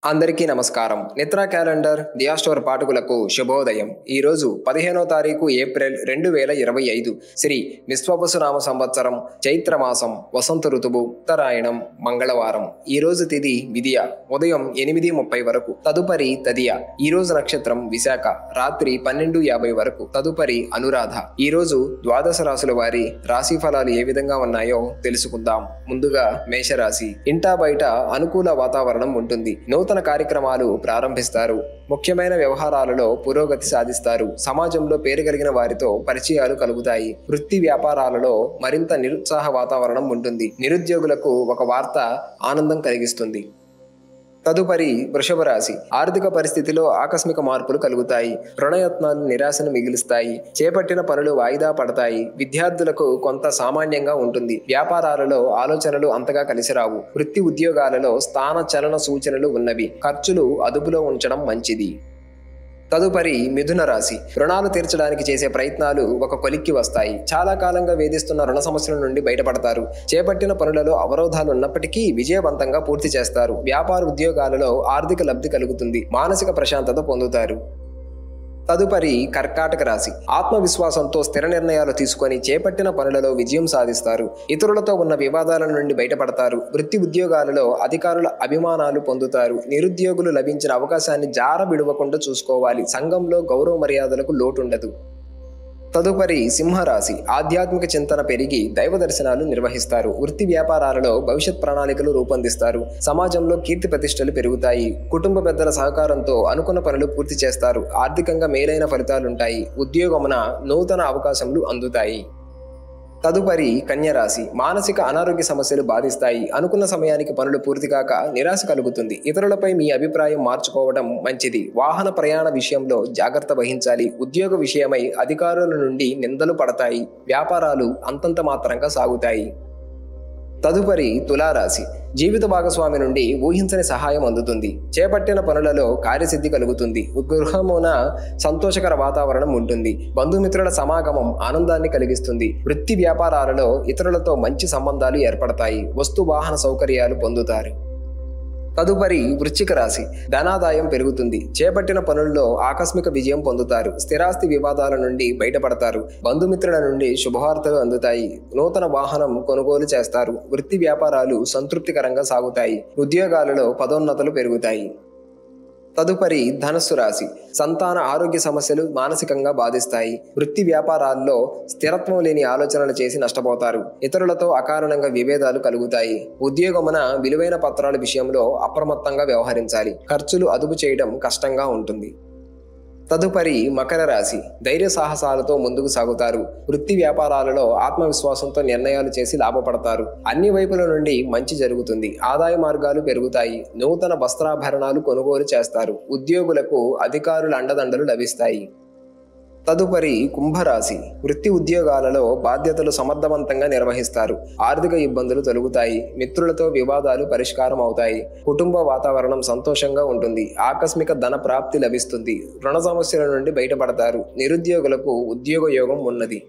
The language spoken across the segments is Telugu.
అందరికీ నమస్కారం. నిద్ర క్యాలెండర్ దియా స్టోర్ పాఠకులకు శుభోదయం. ఈరోజు 15వ తారీఖు ఏప్రిల్ 2025 శ్రీ విశ్వవసునామ సంవత్సరం చైత్రమాసం వసంత ఋతువు ఉత్తరాయణం మంగళవారం. ఈరోజు తిథి విదియ ఉదయం 8:30 వరకు, తదుపరి తదియ. ఈరోజు నక్షత్రం విశాఖ రాత్రి 12:50 వరకు, తదుపరి అనురాధ. ఈరోజు ద్వాదశ రాశుల వారి రాశి ఫలాలు ఏ విధంగా ఉన్నాయో తెలుసుకుందాం. ముందుగా మేషరాశి. ఇంటా బయట అనుకూల వాతావరణం ఉంటుంది. నూతన కార్యక్రమాలు ప్రారంభిస్తారు. ముఖ్యమైన వ్యవహారాలలో పురోగతి సాధిస్తారు. సమాజంలో పేరు కలిగిన వారితో పరిచయాలు కలుగుతాయి. వృత్తి వ్యాపారాలలో మరింత నిరుత్సాహ వాతావరణం ఉంటుంది. నిరుద్యోగులకు ఒక వార్త ఆనందం కలిగిస్తుంది. తదుపరి వృషభ రాశి. ఆర్థిక పరిస్థితిలో ఆకస్మిక మార్పులు కలుగుతాయి. రుణయత్నాలు నిరాశను మిగిలిస్తాయి. చేపట్టిన పనులు వాయిదా పడతాయి. విద్యార్థులకు కొంత సామాన్యంగా ఉంటుంది. వ్యాపారాలలో ఆలోచనలు అంతగా కలిసిరావు. వృత్తి ఉద్యోగాలలో స్థాన చలన సూచనలు ఉన్నవి. ఖర్చులు అదుపులో ఉంచడం మంచిది. తదుపరి మిథున రాశి. రుణాలు తీర్చడానికి చేసే ప్రయత్నాలు ఒక కొలిక్కి వస్తాయి. చాలా కాలంగా వేధిస్తున్న రుణ సమస్యల నుండి బయటపడతారు. చేపట్టిన పనులలో అవరోధాలు ఉన్నప్పటికీ విజయవంతంగా పూర్తి చేస్తారు. వ్యాపార ఉద్యోగాలలో ఆర్థిక లబ్ధి కలుగుతుంది. మానసిక ప్రశాంతత పొందుతారు. తదుపరి కర్కాటక రాశి. ఆత్మవిశ్వాసంతో స్థిర నిర్ణయాలు తీసుకొని చేపట్టిన పనులలో విజయం సాధిస్తారు. ఇతరులతో ఉన్న వివాదాల నుండి బయటపడతారు. వృత్తి ఉద్యోగాలలో అధికారుల అభిమానాలు పొందుతారు. నిరుద్యోగులు లభించిన అవకాశాన్ని జార విడవకుండా చూసుకోవాలి. సంఘంలో గౌరవ మర్యాదలకు లోటుండదు. తదుపరి సింహరాశి. ఆధ్యాత్మిక చింతన పెరిగి దైవ దర్శనాలు నిర్వహిస్తారు. వృత్తి వ్యాపారాలలో భవిష్యత్ ప్రణాళికలు రూపొందిస్తారు. సమాజంలో కీర్తి ప్రతిష్టలు పెరుగుతాయి. కుటుంబ పెద్దల సహకారంతో అనుకున్న పనులు పూర్తి చేస్తారు. ఆర్థికంగా మేలైన ఫలితాలుంటాయి. ఉద్యోగమున నూతన అవకాశములు అందుతాయి. తదుపరి కన్యరాశి. మానసిక అనారోగ్య సమస్యలు బాధిస్తాయి. అనుకున్న సమయానికి పనులు పూర్తి కాక నిరాశ కలుగుతుంది. ఇతరులపై మీ అభిప్రాయం మార్చుకోవడం మంచిది. వాహన ప్రయాణ విషయంలో జాగ్రత్త వహించాలి. ఉద్యోగ విషయమై అధికారుల నుండి నిందలు పడతాయి. వ్యాపారాలు అంతంత మాత్రంగా సాగుతాయి. తదుపరి తులారాశి. జీవిత భాగస్వామి నుండి ఊహించని సహాయం అందుతుంది. చేపట్టిన పనులలో కార్యసిద్ధి కలుగుతుంది. గృహమున సంతోషకర వాతావరణం ఉంటుంది. బంధుమిత్రుల సమాగమం ఆనందాన్ని కలిగిస్తుంది. వృత్తి వ్యాపారాలలో ఇతరులతో మంచి సంబంధాలు ఏర్పడతాయి. వస్తు వాహన సౌకర్యాలు పొందుతారు. తదుపరి వృశ్చిక రాశి. ధనాదాయం పెరుగుతుంది. చేపట్టిన పనుల్లో ఆకస్మిక విజయం పొందుతారు. స్థిరాస్తి వివాదాల నుండి బయటపడతారు. బంధుమిత్రుల నుండి శుభవార్తలు అందుతాయి. నూతన వాహనం కొనుగోలు చేస్తారు. వృత్తి వ్యాపారాలు సంతృప్తికరంగా సాగుతాయి. ఉద్యోగాలలో పదోన్నతులు పెరుగుతాయి. తదుపరి ధనస్సు రాశి. సంతాన ఆరోగ్య సమస్యలు మానసికంగా బాధిస్తాయి. వృత్తి వ్యాపారాల్లో స్థిరత్వం లేని ఆలోచనలు చేసి నష్టపోతారు. ఇతరులతో అకారణంగా విభేదాలు కలుగుతాయి. ఉద్యోగమున విలువైన పత్రాల విషయంలో అప్రమత్తంగా వ్యవహరించాలి. ఖర్చులు అదుపు చేయడం కష్టంగా ఉంటుంది. తదుపరి మకర రాశి. ధైర్య సాహసాలతో ముందుకు సాగుతారు. వృత్తి వ్యాపారాలలో ఆత్మవిశ్వాసంతో నిర్ణయాలు చేసి లాభపడతారు. అన్ని వైపుల నుండి మంచి జరుగుతుంది. ఆదాయ మార్గాలు పెరుగుతాయి. నూతన వస్త్రాభరణాలు కొనుగోలు చేస్తారు. ఉద్యోగులకు అధికారుల అండదండలు లభిస్తాయి. తదుపరి కుంభరాశి. వృత్తి ఉద్యోగాలలో బాధ్యతలు సమర్థవంతంగా నిర్వహిస్తారు. ఆర్థిక ఇబ్బందులు తొలగుతాయి. మిత్రులతో వివాదాలు పరిష్కారం అవుతాయి. కుటుంబ వాతావరణం సంతోషంగా ఉంటుంది. ఆకస్మిక ధన ప్రాప్తి లభిస్తుంది. రుణ సమస్యల నుండి బయటపడతారు. నిరుద్యోగులకు ఉద్యోగ యోగం ఉన్నది.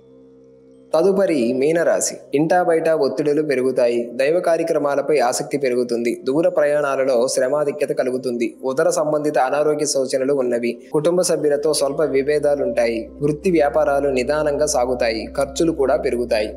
తదుపరి మీనరాశి. ఇంటా బయట ఒత్తిడులు పెరుగుతాయి. దైవ కార్యక్రమాలపై ఆసక్తి పెరుగుతుంది. దూర ప్రయాణాలలో శ్రమాధిక్యత కలుగుతుంది. ఉదర సంబంధిత అనారోగ్య సూచనలు ఉన్నవి. కుటుంబ సభ్యులతో స్వల్ప విభేదాలుంటాయి. వృత్తి వ్యాపారాలు నిదానంగా సాగుతాయి. ఖర్చులు కూడా పెరుగుతాయి.